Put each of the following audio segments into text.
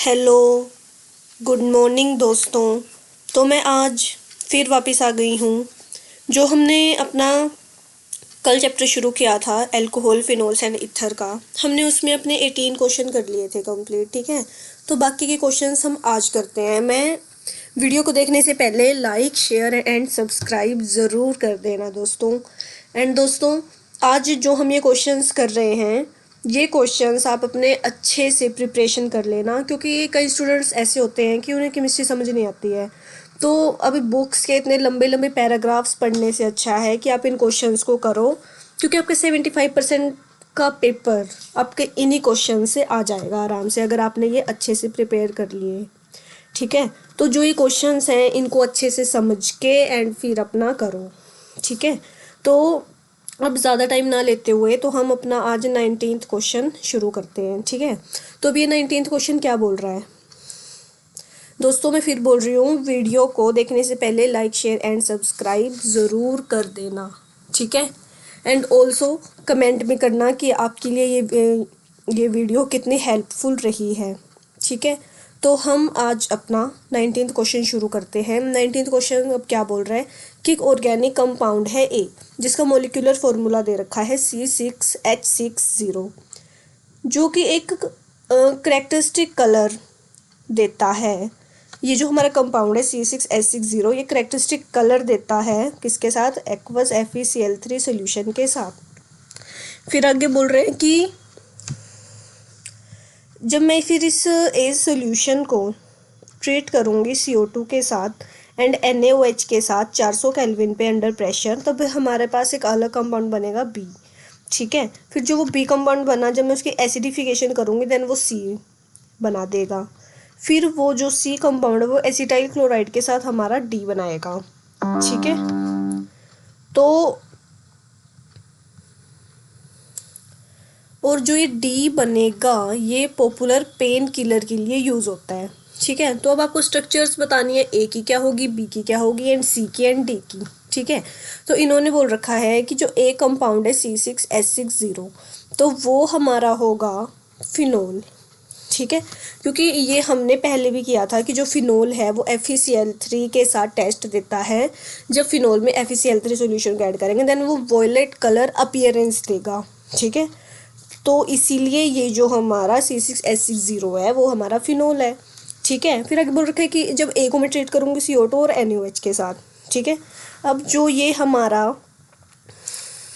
Hello, good morning दोस्तों। तो मैं आज फिर वापस आ गई हूँ। जो हमने अपना कल चैप्टर शुरू किया था अल्कोहल फिनोल्स एंड ईथर का, हमने उसमें अपने 18 क्वेश्चन कर लिए थे कंप्लीट। ठीक है, तो बाकी के क्वेश्चंस हम आज करते हैं। मैं वीडियो को देखने से पहले लाइक शेयर एंड सब्सक्राइब ज़रूर कर देना दोस्तों। एंड दोस्तों, आज जो हम ये क्वेश्चंस कर रहे हैं, ये क्वेश्चंस आप अपने अच्छे से प्रिपरेशन कर लेना, क्योंकि कई स्टूडेंट्स ऐसे होते हैं कि उन्हें केमिस्ट्री समझ नहीं आती है। तो अभी बुक्स के इतने लंबे लंबे पैराग्राफ्स पढ़ने से अच्छा है कि आप इन क्वेश्चंस को करो, क्योंकि आपके 75% का पेपर आपके इन्हीं क्वेश्चन से आ जाएगा आराम से, अगर आपने ये अच्छे से प्रिपेयर कर लिए। ठीक है, तो जो ये क्वेश्चंस हैं इनको अच्छे से समझ के एंड फिर अपना करो। ठीक है, तो अब ज़्यादा टाइम ना लेते हुए तो हम अपना आज 19th क्वेश्चन शुरू करते हैं। ठीक है, तो अब ये 19th क्वेश्चन क्या बोल रहा है दोस्तों, मैं फिर बोल रही हूँ, वीडियो को देखने से पहले लाइक शेयर एंड सब्सक्राइब ज़रूर कर देना। ठीक है, एंड ऑल्सो कमेंट में करना कि आपके लिए ये वीडियो कितनी हेल्पफुल रही है। ठीक है, तो हम आज अपना 19th क्वेश्चन शुरू करते हैं। 19th क्वेश्चन अब क्या बोल रहा है कि एक ऑर्गेनिक कंपाउंड है ए, जिसका मोलिकुलर फॉर्मूला दे रखा है C6H60, जो कि एक करेक्टरिस्टिक कलर देता है। ये जो हमारा कंपाउंड है C6H60, ये करेक्टरिस्टिक कलर देता है किसके साथ? एक्वस FeCl3 सोल्यूशन के साथ। फिर आगे बोल रहे हैं कि जब मैं फिर इस ए सोल्यूशन को ट्रीट करूँगी CO2 के साथ एंड NaOH के साथ 400 केल्विन पे अंडर प्रेशर, तब हमारे पास एक अलग कंपाउंड बनेगा B। ठीक है, फिर जो वो B कंपाउंड बना, जब मैं उसकी एसिडिफिकेशन करूँगी देन वो C बना देगा। फिर वो जो C कंपाउंड है वो एसिटाइल क्लोराइड के साथ हमारा D बनाएगा। ठीक है, तो और जो ये डी बनेगा ये पॉपुलर पेन किलर के लिए यूज़ होता है। ठीक है, तो अब आपको स्ट्रक्चर्स बतानी है, ए की क्या होगी, बी की क्या होगी एंड सी की एंड डी की। ठीक है, तो इन्होंने बोल रखा है कि जो ए कंपाउंड है C6H60, तो वो हमारा होगा फिनोल। ठीक है, क्योंकि ये हमने पहले भी किया था कि जो फिनोल है वो FeCl3 के साथ टेस्ट देता है। जब फिनोल में FeCl3 सोल्यूशन को ऐड करेंगे देन वो वॉयलेट कलर अपीयरेंस देगा। ठीक है, तो इसीलिए ये जो हमारा C6H60 है वो हमारा फिनोल है। ठीक है, फिर आगे बोल रखा है कि जब ए को मैं ट्रीट करूँगी CO2 और NaOH के साथ। ठीक है, अब जो ये हमारा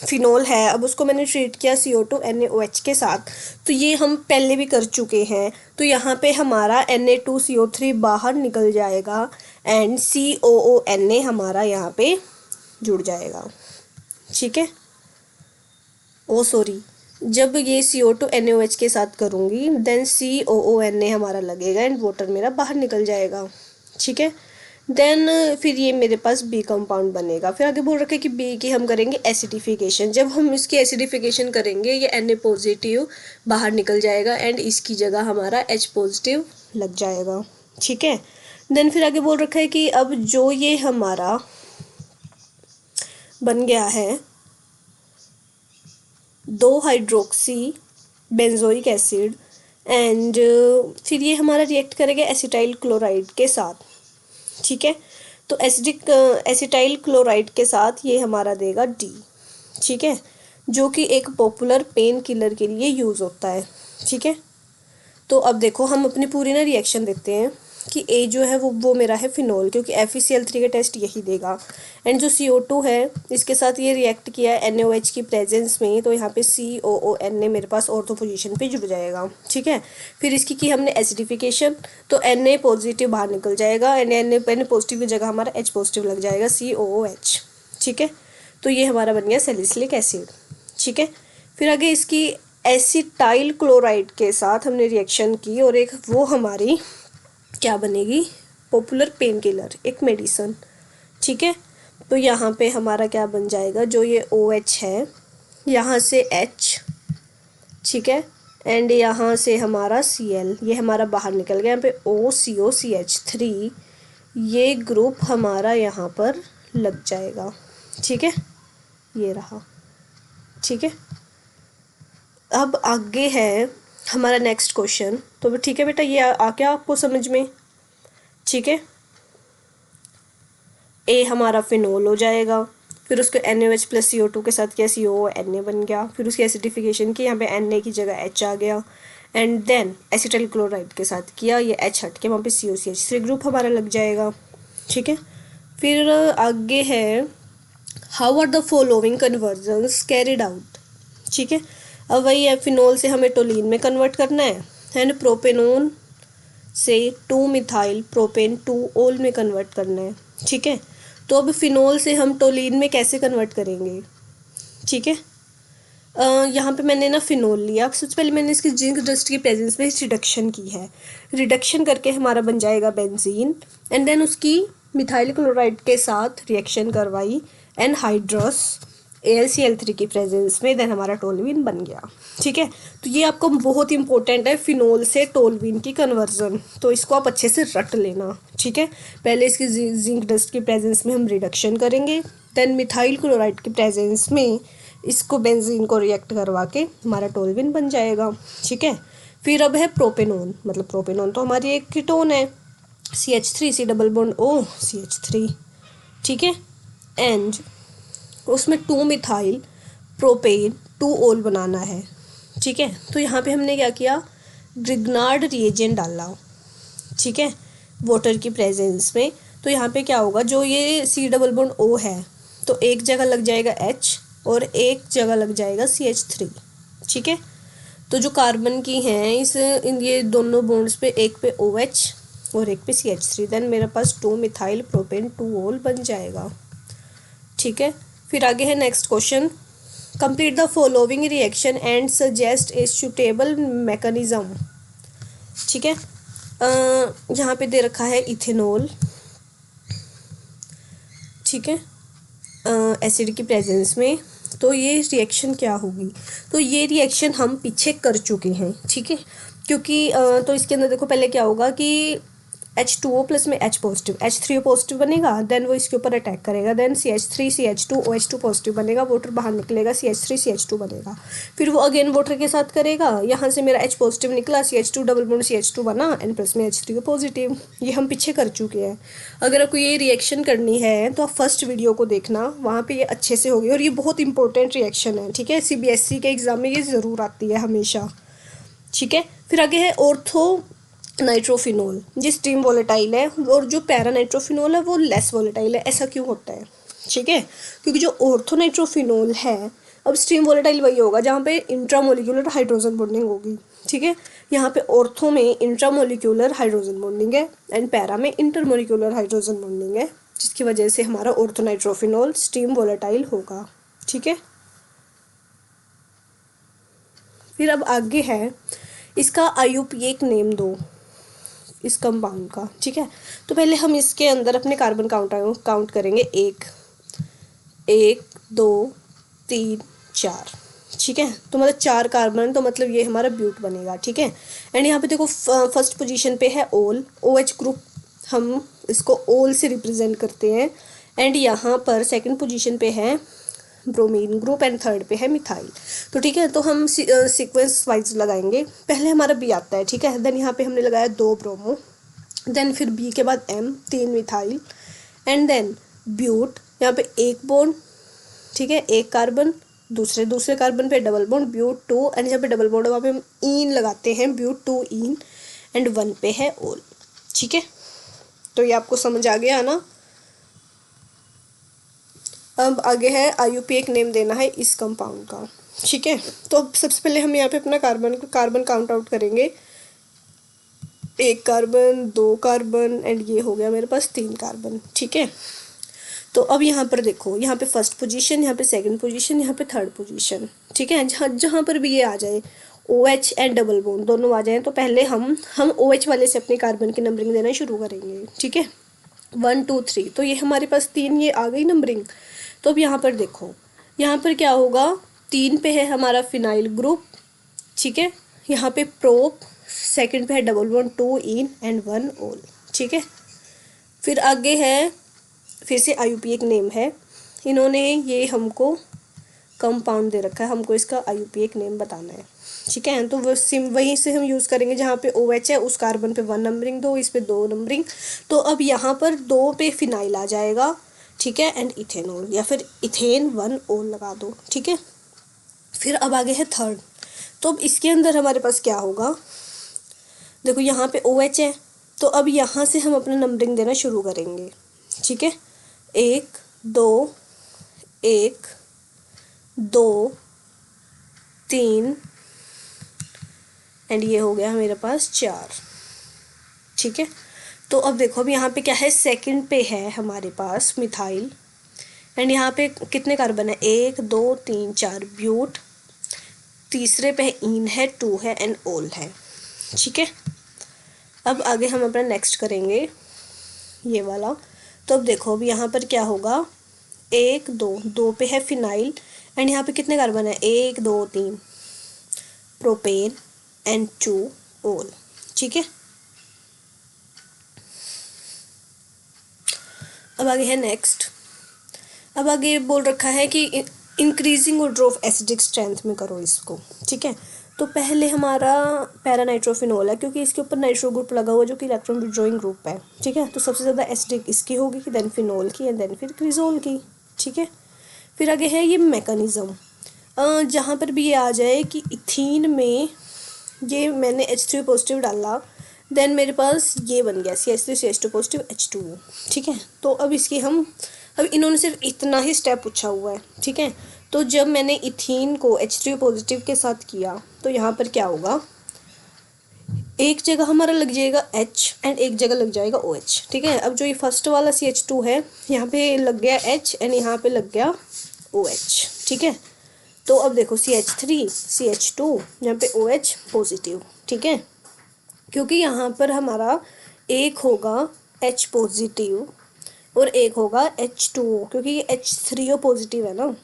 फिनोल है, अब उसको मैंने ट्रीट किया CO2 NaOH के साथ, तो ये हम पहले भी कर चुके हैं। तो यहाँ पे हमारा Na2CO3 बाहर निकल जाएगा एंड COONA हमारा यहाँ पे जुड़ जाएगा। ठीक है, ओ सॉरी, जब ये CO2 NaOH के साथ करूँगी देन COONA हमारा लगेगा एंड वाटर मेरा बाहर निकल जाएगा। ठीक है, देन फिर ये मेरे पास बी कंपाउंड बनेगा। फिर आगे बोल रखे कि बी की हम करेंगे एसिडिफिकेशन। जब हम इसकी एसिडिफिकेशन करेंगे ये Na पॉजिटिव बाहर निकल जाएगा एंड इसकी जगह हमारा H पॉजिटिव लग जाएगा। ठीक है, देन फिर आगे बोल रखा है कि अब जो ये हमारा बन गया है 2 हाइड्रोक्सी बेंजोइक एसिड एंड फिर ये हमारा रिएक्ट करेगा एसिटाइल क्लोराइड के साथ। ठीक है, तो एसिटाइल क्लोराइड के साथ ये हमारा देगा D। ठीक है, जो कि एक पॉपुलर पेन किलर के लिए यूज़ होता है। ठीक है, तो अब देखो हम अपनी पूरी ना रिएक्शन देते हैं कि ए जो है वो मेरा है फिनोल, क्योंकि FeCl3 का टेस्ट यही देगा। एंड जो CO2 है इसके साथ ये रिएक्ट किया है NaOH की प्रेजेंस में, तो यहाँ पे COONA मेरे पास ऑर्थो पोजीशन पे जुड़ जाएगा। ठीक है, फिर इसकी की हमने एसिडिफिकेशन, तो Na पॉजिटिव बाहर निकल जाएगा एंड Na पॉजिटिव की जगह हमारा H पॉजिटिव लग जाएगा COOH। ठीक है, तो ये हमारा बन गया सैलिसिलिक एसिड। ठीक है, फिर आगे इसकी एसिटाइल क्लोराइड के साथ हमने रिएक्शन की और एक वो हमारी क्या बनेगी, पॉपुलर पेन किलर, एक मेडिसन। ठीक है, तो यहाँ पे हमारा क्या बन जाएगा, जो ये OH है यहाँ से H। ठीक है, एंड यहाँ से हमारा Cl, ये हमारा बाहर निकल गया, यहाँ पे OCOCH3 ये ग्रुप हमारा यहाँ पर लग जाएगा। ठीक है, ये रहा। ठीक है, अब आगे है हमारा नेक्स्ट क्वेश्चन, तो ठीक है बेटा, ये आ गया आपको समझ में? ठीक है, ए हमारा फिनोल हो जाएगा, फिर उसको NaOH प्लस CO2 के साथ किया, COO Na बन गया, फिर उसकी एसिडिफिकेशन की, यहाँ पे Na की जगह H आ गया, एंड देन एसिटाइल क्लोराइड के साथ किया, ये H हट के वहाँ पे COCH3 ग्रुप हमारा लग जाएगा। ठीक है, फिर आगे है how are the following conversions carried out. ठीक है, अब वही है, फिनोल से हमें टोलीन में कन्वर्ट करना है, एंड प्रोपेनोन से 2 मिथाइल प्रोपेन 2 ओल में कन्वर्ट करना है। ठीक है, तो अब फिनोल से हम टोलीन में कैसे कन्वर्ट करेंगे? ठीक है, यहाँ पे मैंने ना फिनोल लिया, सबसे पहले मैंने इसकी जिंक डस्ट की प्रेजेंस में रिडक्शन की है, रिडक्शन करके हमारा बन जाएगा बेंजीन, एंड देन उसकी मिथाइल क्लोराइड के साथ रिएक्शन करवाई, एंड हाइड्रोस AlCl3 की प्रेजेंस में, देन हमारा टोलवीन बन गया। ठीक है, तो ये आपको बहुत इंपॉर्टेंट है, फिनोल से टोलवीन की कन्वर्जन, तो इसको आप अच्छे से रट लेना। ठीक है, पहले इसकी जिंक डस्ट की प्रेजेंस में हम रिडक्शन करेंगे, देन मिथाइल क्लोराइड की प्रेजेंस में इसको बेंजीन को रिएक्ट करवा के हमारा टोलवीन बन जाएगा। ठीक है, फिर अब है प्रोपेनोन, मतलब प्रोपेनोन तो हमारी एक कीटोन है, CH3 C double bond O CH3। ठीक है, एंड उसमें 2 मिथाइल प्रोपेन 2 ओल बनाना है। ठीक है, तो यहाँ पे हमने क्या किया, ग्रिग्नार्ड रिएजेंट डाला। ठीक है, वाटर की प्रेजेंस में, तो यहाँ पे क्या होगा, जो ये C डबल बॉन्ड O है, तो एक जगह लग जाएगा H और एक जगह लग जाएगा CH3। ठीक है, तो जो कार्बन की हैं इन ये दोनों बॉन्ड्स पे, एक पे OH और एक पे CH3, देन मेरे पास 2 मिथाइल प्रोपेन 2 ओल बन जाएगा। ठीक है, फिर आगे है next question, complete the following reaction and suggest a suitable mechanism. ठीक है, यहाँ पे दे रखा है इथेनॉल। ठीक है, एसिड की प्रेजेंस में, तो ये रिएक्शन क्या होगी, तो ये रिएक्शन हम पीछे कर चुके हैं। ठीक है, क्योंकि तो इसके अंदर देखो पहले क्या होगा कि H2O प्लस में H पॉजिटिव H3O पॉजिटिव बनेगा, देन वो इसके ऊपर अटैक करेगा, then CH3 CH2 OH2 positive बनेगा, वाटर बाहर निकलेगा, CH3 CH2 बनेगा, फिर वो अगेन वाटर के साथ करेगा, यहाँ से मेरा H पॉजिटिव निकला, CH2 डबल बॉन्ड CH2 बना, एंड प्लस में H3O पॉजिटिव। ये हम पीछे कर चुके हैं। अगर आपको ये रिएक्शन करनी है तो आप फर्स्ट वीडियो को देखना, वहाँ पे ये अच्छे से होगी, और ये बहुत इंपॉर्टेंट रिएक्शन है। ठीक है, CBSE के एग्जाम में ये ज़रूर आती है हमेशा। ठीक है, फिर आगे है ऑर्थो नाइट्रोफिनोल, ये स्ट्रीम वोलेटाइल है, और जो पैरा नाइट्रोफिनोल है वो लेस वोलेटाइल है। ऐसा क्यों होता है? ठीक है, क्योंकि जो ऑर्थो नाइट्रोफिनोल है, अब स्ट्रीम वोलेटाइल वही होगा जहाँ पे इंट्रामोलिकुलर हाइड्रोजन बॉन्डिंग होगी। ठीक है, यहाँ पे ऑर्थो में इंट्रामोलिकुलर हाइड्रोजन बॉन्डिंग है, एंड पैरा में इंटरमोलिकुलर हाइड्रोजन बॉन्डिंग है, जिसकी वजह से हमारा ऑर्थो नाइट्रोफिनोल स्ट्रीम वोलेटाइल होगा। ठीक है, फिर अब आगे है, इसका IUPAC नेम दो इस कंपाउंड का। ठीक है, तो पहले हम इसके अंदर अपने कार्बन काउंट करेंगे, 1 1 2 3 4। ठीक है, तो मतलब 4 कार्बन, तो मतलब ये हमारा ब्यूट बनेगा। ठीक है, एंड यहाँ पे देखो फर्स्ट पोजीशन पे है ओल, OH ग्रुप, हम इसको ओल से रिप्रेजेंट करते हैं, एंड यहाँ पर सेकंड पोजीशन पे है ब्रोमीन ग्रुप, एंड थर्ड पे है मिथाइल। तो ठीक है, तो हम सीक्वेंस वाइज लगाएंगे, पहले हमारा बी आता है। ठीक है, देन यहाँ पे हमने लगाया 2 ब्रोमो, देन फिर बी के बाद M 3 methyl, and then but, यहाँ पे 1 बॉन्ड। ठीक है, 1 कार्बन, दूसरे कार्बन पे डबल बॉन्ड ब्यूट 2, एंड जहाँ पे डबल बॉन्ड वहाँ पे हम ईन लगाते हैं, ब्यूट 2 ईन, एंड 1 पे है ओल। ठीक है, तो ये आपको समझ आ गया ना। अब आगे है IUPAC नेम देना है इस कंपाउंड का। ठीक है, तो अब सबसे पहले हम यहाँ पे अपना कार्बन काउंट आउट करेंगे, 1 कार्बन 2 कार्बन, एंड ये हो गया मेरे पास 3 कार्बन। ठीक है, तो अब यहाँ पर देखो, यहाँ पे फर्स्ट पोजीशन, यहाँ पे सेकंड पोजीशन, यहाँ पे थर्ड पोजीशन। ठीक है, जहाँ पर भी ये आ जाए OH एंड डबल बॉन्ड दोनों आ जाए, तो पहले हम OH वाले से अपने कार्बन की नंबरिंग देना शुरू करेंगे। ठीक है, 1 2 3, तो ये हमारे पास 3 ये आ गई नंबरिंग। तो अब यहाँ पर देखो, यहाँ पर क्या होगा, 3 पे है हमारा फिनाइल ग्रुप। ठीक है, यहाँ पे प्रोप, सेकंड पे है डबल बॉन्ड 2 इन एंड 1 ओल। ठीक है, फिर आगे है, फिर से IUPAC नेम है, इन्होंने ये हमको कंपाउंड दे रखा है, हमको इसका IUPAC नेम बताना है, ठीक है। तो वो वहीं से हम यूज़ करेंगे जहाँ पे OH है, उस कार्बन पे 1 नंबरिंग दो, इस पे 2 नंबरिंग। तो अब यहाँ पर 2 पे फिनाइल आ जाएगा, ठीक है, एंड इथेनॉल, या फिर इथेन 1 ओल लगा दो, ठीक है। फिर अब आगे है थर्ड। तो अब इसके अंदर हमारे पास क्या होगा, देखो यहाँ पे OH है, तो अब यहाँ से हम अपना नंबरिंग देना शुरू करेंगे, ठीक है। 1 2 1 2 3 एंड ये हो गया मेरे पास 4, ठीक है। तो अब देखो, अब यहाँ पे क्या है, सेकंड पे है हमारे पास मिथाइल, एंड यहाँ पे कितने कार्बन है, 1 2 3 4 ब्यूट, तीसरे पे इन है, 2 है एंड ओल है, ठीक है। अब आगे हम अपना नेक्स्ट करेंगे ये वाला। तो अब देखो, अब यहाँ पर क्या होगा, 1 2 पे है फिनाइल, एंड यहाँ पे कितने कार्बन है, 1 2 3 प्रोपेन एंड 2 ओल, ठीक है। अब आगे है नेक्स्ट। अब आगे बोल रखा है कि increasing order of acidic strength में करो इसको, ठीक है। तो पहले हमारा पैरानाइट्रोफिनॉल है, क्योंकि इसके ऊपर नाइट्रो ग्रुप लगा हुआ जो कि इलेक्ट्रॉन विड्रॉइंग ग्रुप है, ठीक है। तो सबसे ज़्यादा एसिडिक इसकी होगी, कि देन फिनॉल की, एंड देन फिर क्रिजोल की, ठीक है। फिर आगे है ये मैकेनिज़्म, जहाँ पर भी ये आ जाए कि इथीन में ये मैंने H3 पॉजिटिव डाला, देन मेरे पास ये बन गया CH3 CH2 पॉजिटिव H2O, ठीक है। तो अब इसकी हम, अब इन्होंने सिर्फ इतना ही स्टेप पूछा हुआ है, ठीक है। तो जब मैंने इथीन को H3 पॉजिटिव के साथ किया, तो यहाँ पर क्या होगा, एक जगह हमारा लग जाएगा H एंड एक जगह लग जाएगा OH, ठीक है। अब जो ये फर्स्ट वाला CH2 है, यहाँ पे लग गया H एंड यहाँ पे लग गया OH, ठीक है। तो अब देखो CH3 CH2, यहाँ पे OH पॉजिटिव, ठीक है, क्योंकि यहाँ पर हमारा एक होगा H पॉजिटिव और एक होगा H2O, क्योंकि ये H3O पॉजिटिव है ना।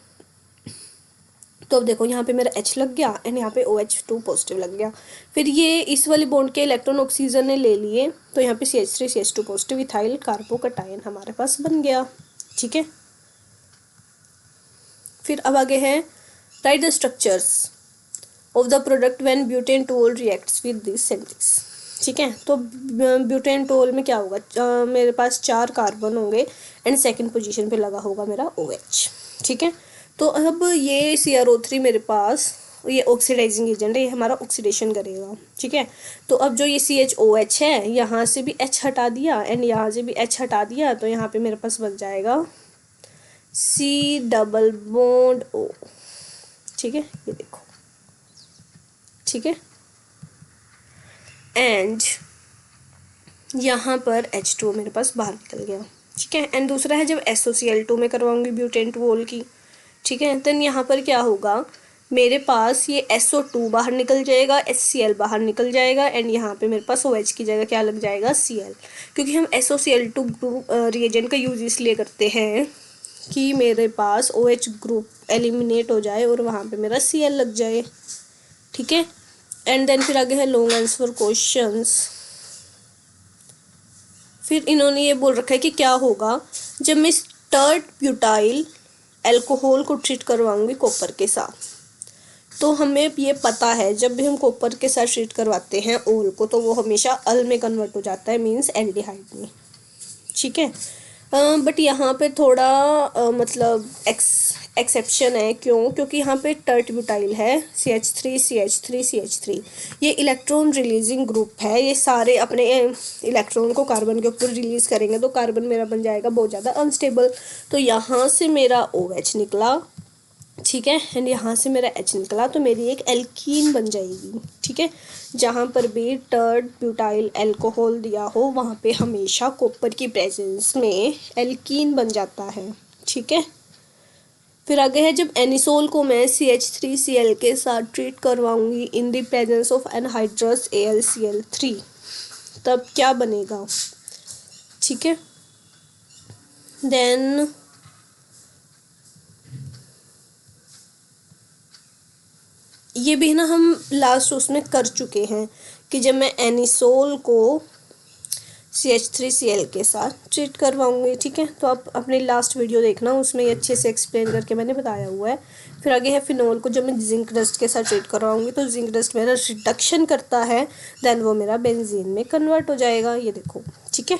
तो अब देखो, यहाँ पे मेरा H लग गया एंड यहाँ पे OH2 पॉजिटिव लग गया। फिर ये इस वाले बॉन्ड के इलेक्ट्रॉन ऑक्सीजन ने ले लिए, तो यहाँ पे CH3 CH2 positive ethyl carbocation हमारे पास बन गया, ठीक है। फिर अब आगे है right the structures of the product when butane toll reacts with this synthesis, ठीक है। तो ब्यूटेन टोल में क्या होगा, मेरे पास 4 कार्बन होंगे एंड सेकंड पोजीशन पे लगा होगा मेरा OH, ठीक है। तो अब ये CrO3 मेरे पास, ये ऑक्सीडाइजिंग एजेंट है, ये हमारा ऑक्सीडेशन करेगा, ठीक है। तो अब जो ये CHOH है, यहाँ से भी H हटा दिया एंड यहाँ से भी H हटा दिया, तो यहाँ पे मेरे पास बन जाएगा C डबल बॉन्ड O, ठीक है, ये देखो, ठीक है। एंड यहाँ पर H2O मेरे पास बाहर निकल गया, ठीक है। एंड दूसरा है जब SOCl2 में करवाऊंगी ब्यूटेन टोल की, ठीक है, देन यहाँ पर क्या होगा, मेरे पास ये SO2 बाहर निकल जाएगा, HCl बाहर निकल जाएगा, एंड यहाँ पे मेरे पास OH की जगह क्या लग जाएगा, Cl, क्योंकि हम SOCl2 ग्रुप रिएजेंट का यूज इसलिए करते हैं कि मेरे पास OH ग्रुप एलिमिनेट हो जाए और वहाँ पे मेरा Cl लग जाए, ठीक है। एंड देन फिर आगे है लॉन्ग आंसर क्वेश्चंस। फिर इन्होंने ये बोल रखा है कि क्या होगा जब मैं स्टर्ड ब्यूटाइल अल्कोहल को ट्रीट करवाऊंगी कॉपर के साथ। तो हमें ये पता है, जब भी हम कॉपर के साथ ट्रीट करवाते हैं ओल को, तो वो हमेशा अल में कन्वर्ट हो जाता है, मीन्स एल्डिहाइड में, ठीक है। बट यहाँ पे थोड़ा मतलब एक्सेप्शन है, क्यों, क्योंकि यहाँ पे टर्ट ब्यूटाइल है, CH3 CH3 CH3, ये इलेक्ट्रॉन रिलीजिंग ग्रुप है, ये सारे अपने इलेक्ट्रॉन को कार्बन के ऊपर रिलीज करेंगे, तो कार्बन मेरा बन जाएगा बहुत ज़्यादा अनस्टेबल। तो यहाँ से मेरा OH निकला, ठीक है, एंड यहाँ से मेरा H निकला, तो मेरी एक एल्कीन बन जाएगी, ठीक है। जहाँ पर भी टर्ड ब्यूटाइल अल्कोहल दिया हो, वहाँ पे हमेशा कॉपर की प्रेजेंस में एल्कीन बन जाता है, ठीक है। फिर आगे है जब एनिसोल को मैं CH3Cl के साथ ट्रीट करवाऊंगी in the presence of anhydrous AlCl3, तब क्या बनेगा, ठीक है। देन ये भी ना हम लास्ट उसमें कर चुके हैं कि जब मैं एनिसोल को CH3Cl के साथ ट्रीट करवाऊंगी। ठीक है, तो आप अपनी लास्ट वीडियो देखना, उसमें ये अच्छे से एक्सप्लेन करके मैंने बताया हुआ है। फिर आगे है फिनोल को जब मैं जिंक डस्ट के साथ ट्रीट करवाऊंगी तो जिंक डस्ट मेरा रिडक्शन करता है, देन वो मेरा बेंजीन में कन्वर्ट हो जाएगा, ये देखो। ठीक है,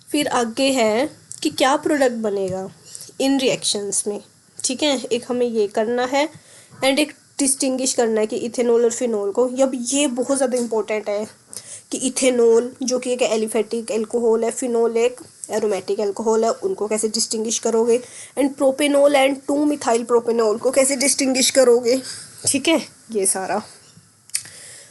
फिर आगे है कि क्या प्रोडक्ट बनेगा इन रिएक्शंस में। ठीक है, एक हमें ये करना है एंड एक डिस्टिंग्विश करना है कि इथेनॉल और फिनोल को। अब ये बहुत ज़्यादा इंपॉर्टेंट है कि इथेनॉल जो कि एक एलिफेटिक एल्कोहल है, फिनोल एक एरोमेटिक एल्कोहल है, उनको कैसे डिस्टिंग्विश करोगे, and propanol and 2 methyl propanol को कैसे डिस्टिंग्विश करोगे। ठीक है, ये सारा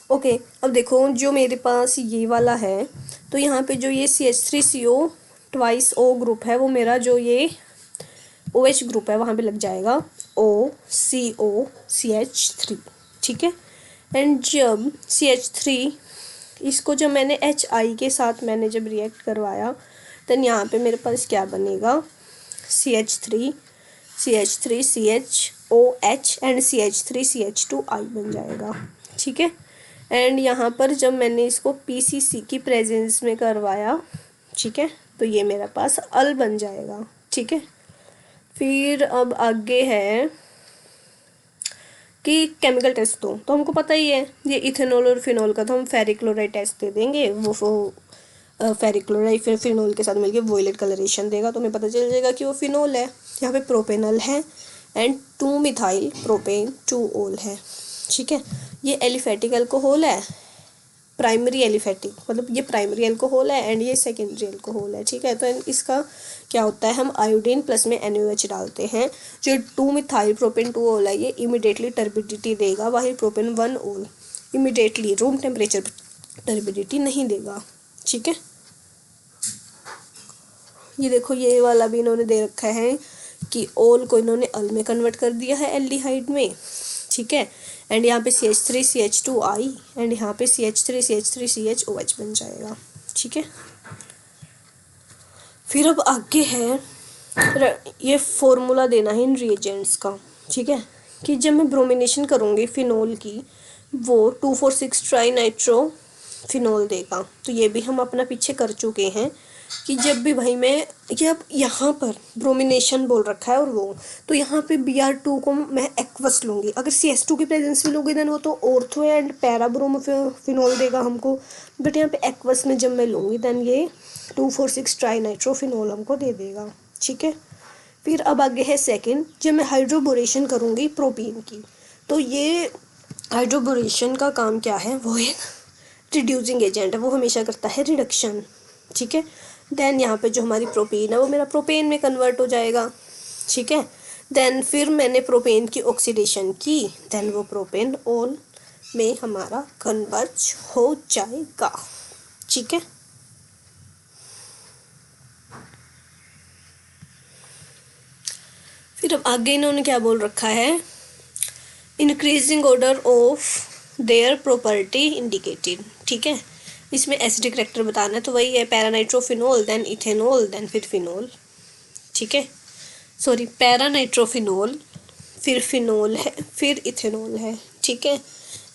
ओके। अब देखो जो मेरे पास ये वाला है, तो यहाँ पे जो ये CH3CO ट्वाइस O ग्रुप है, वो मेरा जो ये OH ग्रुप है वहाँ पे लग जाएगा OCOCH3। ठीक है, एंड जब CH3 इसको जब मैंने HI के साथ मैंने जब रिएक्ट करवाया, देन यहाँ पे मेरे पास क्या बनेगा, CH3CH3CHOH एंड CH3CH2I बन जाएगा। ठीक है, एंड यहाँ पर जब मैंने इसको PCC की प्रेजेंस में करवाया, ठीक है, तो ये मेरे पास अल बन जाएगा। ठीक है, फिर अब आगे है कि केमिकल टेस्ट तो हमको पता ही है, ये इथेनॉल और फिनॉल का तो हम फेरिक क्लोराइड टेस्ट दे देंगे, वो फेरिक क्लोराइड फिर फिनॉल के साथ मिलके वोयलेट कलरेशन देगा, तो हमें पता चल जाएगा कि वो फिनॉल है। यहाँ पे प्रोपेनल है एंड 2 मिथाइल प्रोपेन 2 ओल है। ठीक है, ये एलिफेटिक अल्कोहल है, प्राइमरी एलिफेटिक, मतलब ये प्राइमरी अल्कोहल है एंड ये सेकेंडरी अल्कोहल है। ठीक है, तो इसका क्या होता है, हम आयोडीन प्लस में NaOH डालते हैं। जो 2 मिथाइल प्रोपेन 2 ओल है, ये इमिडिएटली टर्बिडिटी देगा, वही प्रोपेन 1 ओल इमिडिएटली रूम टेम्परेचर टर्बिडिटी नहीं देगा। ठीक है, ये देखो ये वाला भी इन्होंने दे रखा है कि ओल को इन्होंने अल में कन्वर्ट कर दिया है एल्डिहाइड में। ठीक है, एंड यहाँ पे CH3CH2I एंड यहाँ पे CH3CH3CHOH बन जाएगा। ठीक है, फिर अब आगे है ये फॉर्मूला देना है इन रिएजेंट्स का। ठीक है, कि जब मैं ब्रोमिनेशन करूँगी फिनोल की, वो 2,4,6 ट्राई नाइट्रो फिनोल देगा। तो ये भी हम अपना पीछे कर चुके हैं कि जब भी भाई मैं ये अब यहाँ पर ब्रोमिनेशन बोल रखा है और वो, तो यहाँ पे Br2 को मैं एक्वस लूँगी। अगर CS2 की प्रेजेंस में लूँगी देन वो तो ऑर्थो एंड पैराब्रोमोफिनोल देगा हमको, बट यहाँ पे एक्वस में जब मैं लूँगी देन ये 2,4,6 ट्राई नाइट्रोफिनोल हमको दे देगा। ठीक है, फिर अब आगे है सेकंड, जब मैं हाइड्रोबोरेशन करूँगी प्रोपीन की, तो ये हाइड्रोबोरेशन का काम क्या है, वो एक रिड्यूसिंग एजेंट है, वो हमेशा करता है रिडक्शन। ठीक है, देन यहाँ पे जो हमारी प्रोपेन है वो मेरा प्रोपेन में कन्वर्ट हो जाएगा। ठीक है, देन फिर मैंने प्रोपेन की ऑक्सीडेशन की, देन वो प्रोपेन ऑल में हमारा कन्वर्ट हो जाएगा। ठीक है, फिर अब आगे इन्होंने क्या बोल रखा है, increasing order of their property indicated. ठीक है, इसमें एसिडिक करेक्टर बताना है, तो वही है पैरानाइट्रोफिनोल देन इथेनॉल देन फिर फिनोल। ठीक है, सॉरी पैरानाइट्रोफिनोल फिर फिनोल है फिर इथेनॉल है। ठीक है,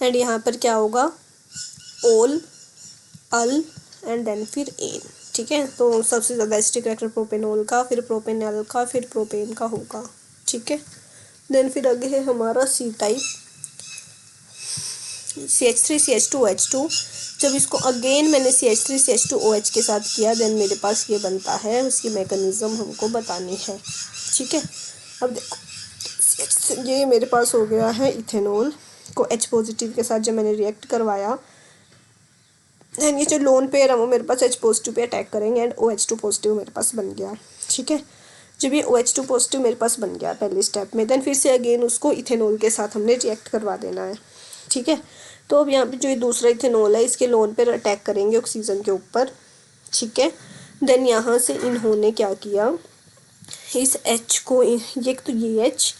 एंड यहाँ पर क्या होगा, ओल अल एंड देन फिर एन। ठीक है, तो सबसे ज़्यादा एसिडिक करेक्टर प्रोपेनॉल का, फिर प्रोपेनल का, फिर प्रोपेन का होगा। ठीक है, देन फिर आगे है हमारा C टाइप CH3CH2OH2। जब इसको अगेन मैंने CH3CH2OH के साथ किया देन मेरे पास ये बनता है, उसकी मैकेनिज्म हमको बतानी है। ठीक है, अब देखो ये मेरे पास हो गया है इथेनॉल को H पॉजिटिव के साथ जब मैंने रिएक्ट करवाया, एंड ये जो लोन पेयर है वो मेरे पास H पॉजिटिव पे अटैक करेंगे एंड OH2 पॉजिटिव मेरे पास बन गया। ठीक है, जब ये OH2 पॉजिटिव मेरे पास बन गया पहले स्टेप में, देन फिर से अगेन उसको इथेनॉल के साथ हमने रिएक्ट करवा देना है। ठीक है, तो अब यहाँ पे जो ये दूसरा इथेनॉल है इसके लोन पर अटैक करेंगे ऑक्सीजन के ऊपर। ठीक है, देन यहाँ से इन्होंने क्या किया, इस H को ये तो ये H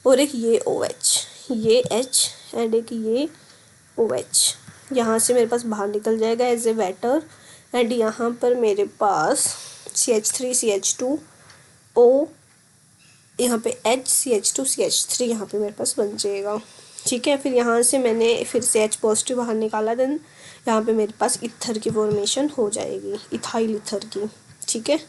और एक ये OH, ये H एंड एक ये OH यहाँ से मेरे पास बाहर निकल जाएगा एज ए वेटर, एंड यहाँ पर मेरे पास CH3CH2O यहाँ पे HCH2CH3 यहाँ पे मेरे पास बन जाएगा। ठीक है। फिर यहाँ से मैंने फिर से H पॉजिटिव बाहर निकाला, देन यहाँ पे मेरे पास इथर की फॉर्मेशन हो जाएगी, इथाइल इथर की। ठीक है,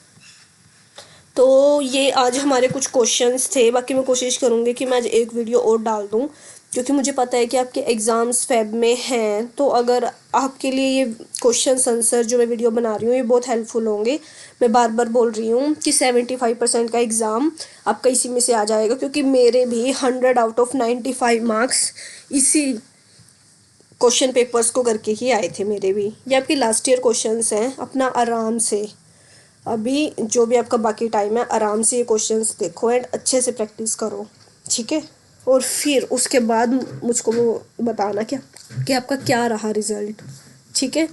तो ये आज हमारे कुछ क्वेश्चंस थे। बाकी मैं कोशिश करूँगी कि मैं आज एक वीडियो और डाल दूँ, क्योंकि मुझे पता है कि आपके एग्ज़ाम्स फेब में हैं। तो अगर आपके लिए ये क्वेश्चन आंसर जो मैं वीडियो बना रही हूँ ये बहुत हेल्पफुल होंगे। मैं बार बार बोल रही हूँ कि 75% का एग्ज़ाम आपका इसी में से आ जाएगा, क्योंकि मेरे भी 100 आउट ऑफ 95 मार्क्स इसी क्वेश्चन पेपर्स को करके ही आए थे मेरे भी। ये आपके लास्ट ईयर क्वेश्चंस हैं। अपना आराम से अभी जो भी आपका बाकी टाइम है आराम से ये क्वेश्चंस देखो एंड अच्छे से प्रैक्टिस करो। ठीक है, और फिर उसके बाद मुझको वो बताना क्या कि आपका क्या रहा रिज़ल्ट। ठीक है,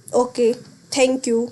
ओके, थैंक यू।